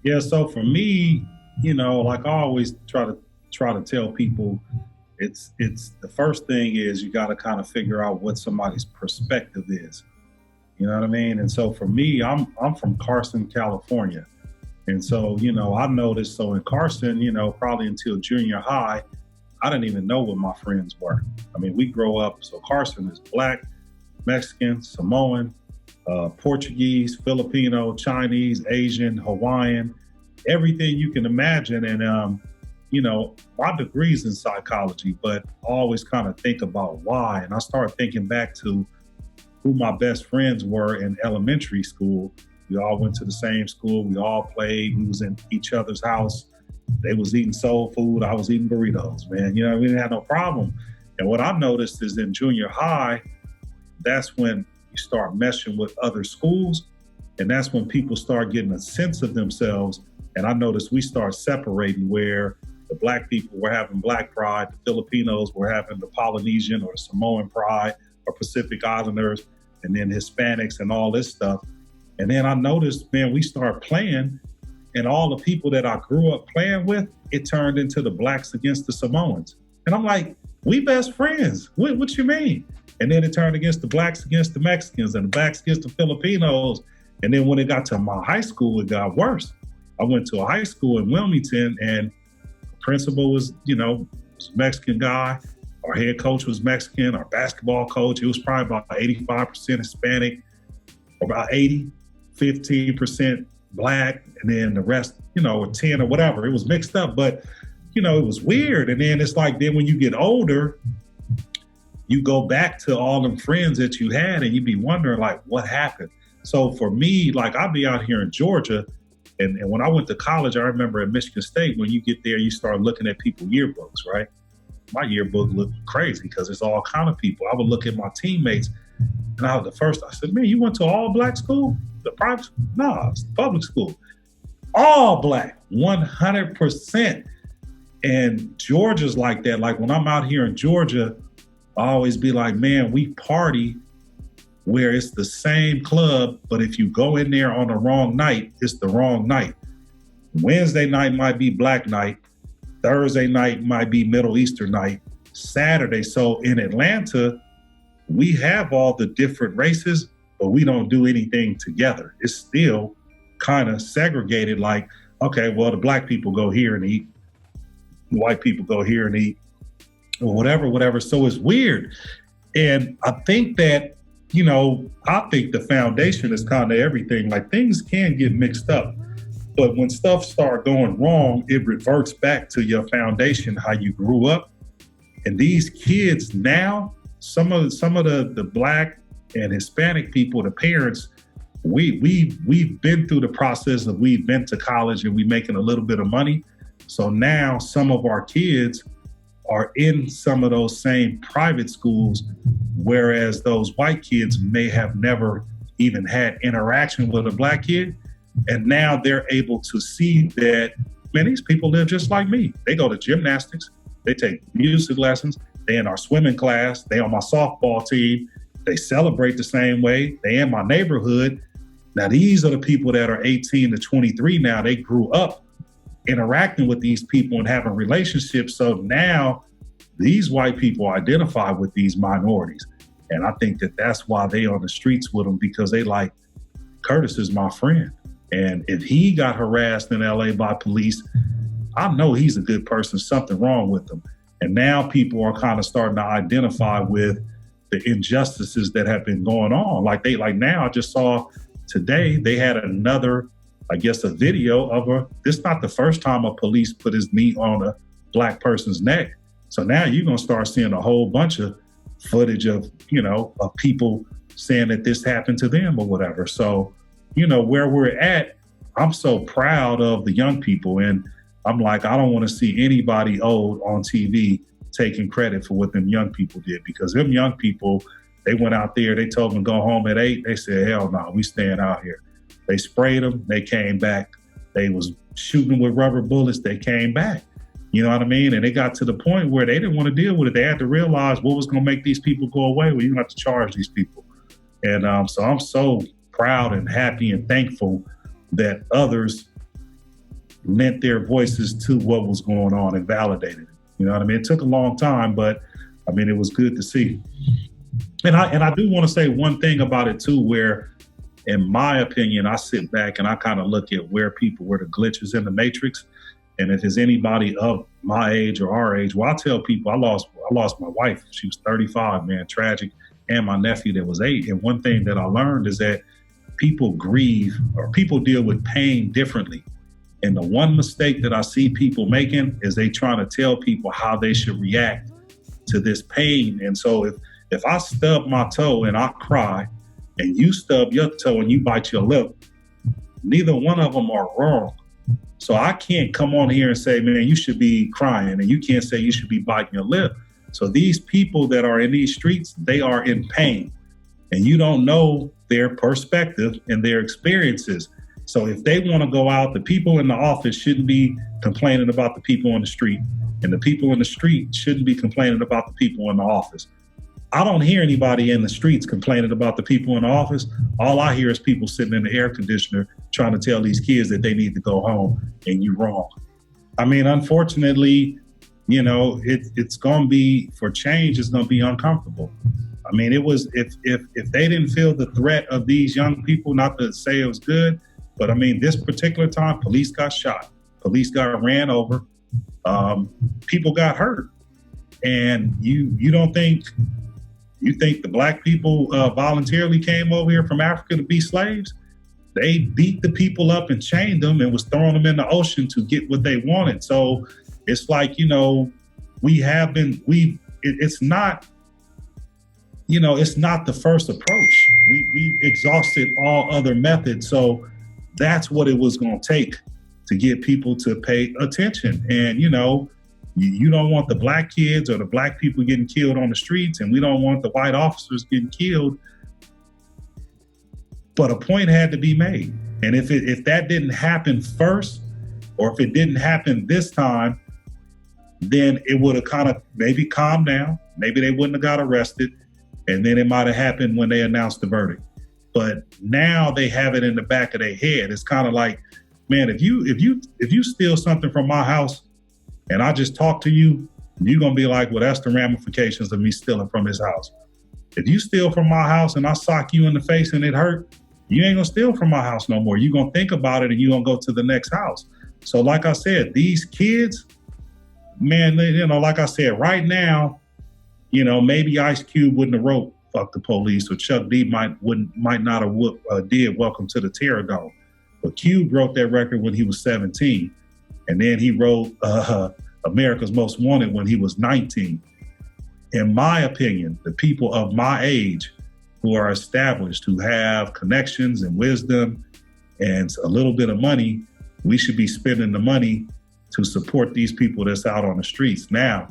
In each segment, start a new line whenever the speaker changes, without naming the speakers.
Yeah, so for me, like I always try to tell people, it's the first thing is you got to kind of figure out what somebody's perspective is. You know what I mean? And so for me, I'm from Carson, California. And so, I noticed so in Carson, probably until junior high, I didn't even know what my friends were. I mean, we grow up, so Carson is black, Mexican, Samoan, Portuguese, Filipino, Chinese, Asian, Hawaiian, everything you can imagine. And, my degree's in psychology, but I always kind of think about why. And I started thinking back to who my best friends were in elementary school. We all went to the same school. We all played. We was in each other's house. They was eating soul food. I was eating burritos, man. We didn't have no problem. And what I noticed is in junior high, that's when you start meshing with other schools. And that's when people start getting a sense of themselves. And I noticed we start separating where the black people were having black pride, the Filipinos were having the Polynesian or Samoan pride, or Pacific Islanders, and then Hispanics and all this stuff. And then I noticed, man, we start playing, and all the people that I grew up playing with, it turned into the blacks against the Samoans. And I'm like, we best friends. What you mean? And then it turned against the blacks against the Mexicans and the blacks against the Filipinos. And then when it got to my high school, it got worse. I went to a high school in Wilmington, and the principal was, was a Mexican guy. Our head coach was Mexican. Our basketball coach, he was probably about 85% Hispanic, or about 80, 15% black, and then the rest, or 10 or whatever. It was mixed up, but, it was weird. And then it's like, then when you get older, you go back to all them friends that you had and you be wondering, like, what happened? So for me, like, I'll be out here in Georgia, and when I went to college, I remember at Michigan State, when you get there, you start looking at people's yearbooks, right? My yearbook looked crazy because it's all kind of people. I would look at my teammates, and I said, man, you went to all black school? The private? No, it's public school. All black, 100%. And Georgia's like that. Like when I'm out here in Georgia, I always be like, man, we party where it's the same club, but if you go in there on the wrong night, it's the wrong night. Wednesday night might be black night. Thursday night might be Middle Eastern night. Saturday. So in Atlanta, we have all the different races, but we don't do anything together. It's still kind of segregated, like, okay, well, the black people go here and eat, the white people go here and eat, or whatever. So it's weird. And I think that, I think the foundation is kind of everything. Like, things can get mixed up, but when stuff start going wrong, it reverts back to your foundation, how you grew up. And these kids now, some of the black and Hispanic people, the parents, we've been through the process of, we've been to college and we making a little bit of money. So now some of our kids are in some of those same private schools, whereas those white kids may have never even had interaction with a black kid. And now they're able to see that, man, these people live just like me. They go to gymnastics, they take music lessons, they in our swimming class, they on my softball team, they celebrate the same way, they in my neighborhood. Now, these are the people that are 18 to 23 now. They grew up interacting with these people and having relationships. So now these white people identify with these minorities. And I think that that's why they on the streets with them, because they like, Curtis is my friend. And if he got harassed in LA by police, I know he's a good person, something wrong with him. And now people are kind of starting to identify with the injustices that have been going on. Like now I just saw today, they had another, I guess, a video of this is not the first time a police put his knee on a black person's neck. So now you're going to start seeing a whole bunch of footage of, of people saying that this happened to them or whatever. So, where we're at, I'm so proud of the young people. And I'm like, I don't want to see anybody old on TV taking credit for what them young people did, because them young people, they went out there, they told them to go home at 8. They said, hell no, we staying out here. They sprayed them, they came back. They was shooting with rubber bullets, they came back. You know what I mean? And they got to the point where they didn't want to deal with it. They had to realize what was going to make these people go away. Well, you have to charge these people. And so I'm so proud and happy and thankful that others lent their voices to what was going on and validated it. You know what I mean? It took a long time, but I mean, it was good to see. And I do want to say one thing about it too, where in my opinion, I sit back and I kind of look at where the glitches in the matrix. And if there's anybody of my age or our age, well, I tell people I lost my wife. She was 35, man, tragic. And my nephew that was 8. And one thing that I learned is that people grieve or people deal with pain differently. And the one mistake that I see people making is they trying to tell people how they should react to this pain. And so if I stub my toe and I cry, and you stub your toe and you bite your lip, neither one of them are wrong. So I can't come on here and say, man, you should be crying, and you can't say you should be biting your lip. So these people that are in these streets, they are in pain, and you don't know their perspective and their experiences. So if they want to go out, the people in the office shouldn't be complaining about the people on the street, and the people in the street shouldn't be complaining about the people in the office. I don't hear anybody in the streets complaining about the people in the office. All I hear is people sitting in the air conditioner trying to tell these kids that they need to go home, and you're wrong. I mean, unfortunately, you know, it's going to be, for change, it's going to be uncomfortable. I mean, it was, if they didn't feel the threat of these young people, not to say it was good, but I mean, this particular time, police got shot, police got ran over, people got hurt. And you don't think, you think the black people voluntarily came over here from Africa to be slaves? They beat the people up and chained them and was throwing them in the ocean to get what they wanted. So it's like, you know, it's not, you know, it's not the first approach. We exhausted all other methods. So that's what it was going to take to get people to pay attention. And, you know, you don't want the black kids or the black people getting killed on the streets, and we don't want the white officers getting killed. But a point had to be made. And if that didn't happen first, or if it didn't happen this time, then it would have kind of maybe calmed down. Maybe they wouldn't have got arrested. And then it might have happened when they announced the verdict. But now they have it in the back of their head. It's kind of like, man, if you steal something from my house, and I just talk to you, you're going to be like, well, that's the ramifications of me stealing from his house. If you steal from my house and I sock you in the face and it hurt, you ain't going to steal from my house no more. You're going to think about it and you're going to go to the next house. So like I said, these kids, man, you know, like I said, right now, you know, maybe Ice Cube wouldn't have wrote "Fuck the Police," or Chuck D might not have did "Welcome to the Terror Dome." But Cube wrote that record when he was 17. And then he wrote America's Most Wanted when he was 19. In my opinion, the people of my age who are established, who have connections and wisdom and a little bit of money, we should be spending the money to support these people that's out on the streets. Now,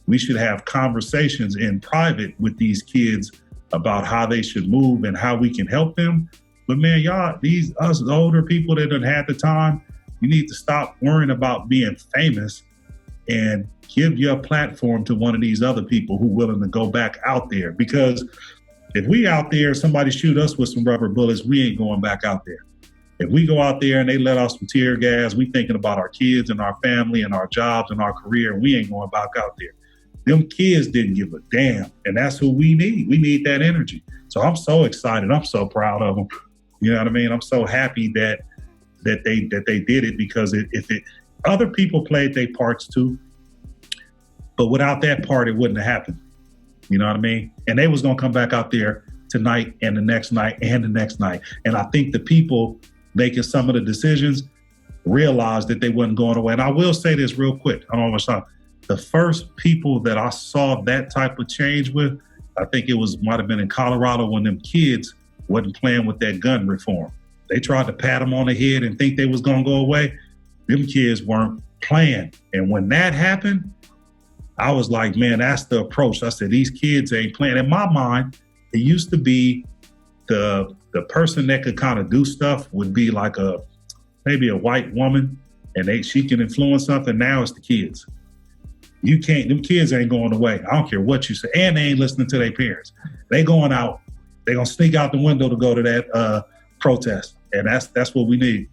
we should have conversations in private with these kids about how they should move and how we can help them. But man, y'all, us older people that done had the time, you need to stop worrying about being famous and give your platform to one of these other people who are willing to go back out there. Because if we out there, somebody shoot us with some rubber bullets, we ain't going back out there. If we go out there and they let off some tear gas, we thinking about our kids and our family and our jobs and our career, and we ain't going back out there. Them kids didn't give a damn, and that's who we need. We need that energy. So I'm so excited. I'm so proud of them. You know what I mean? I'm so happy that they did it, because other people played their parts too, but without that part, it wouldn't have happened. You know what I mean? And they was gonna come back out there tonight and the next night and the next night. And I think the people making some of the decisions realized that they wasn't going away. And I will say this real quick. I don't know much time. The first people that I saw that type of change with, I think it might have been in Colorado when them kids wasn't playing with that gun reform. They tried to pat them on the head and think they was gonna go away. Them kids weren't playing. And when that happened, I was like, man, that's the approach. I said, these kids ain't playing. In my mind, it used to be the person that could kind of do stuff would be like maybe a white woman, and she can influence something. Now it's the kids. Them kids ain't going away. I don't care what you say. And they ain't listening to their parents. They going out. They gonna sneak out the window to go to that protest. And that's what we need.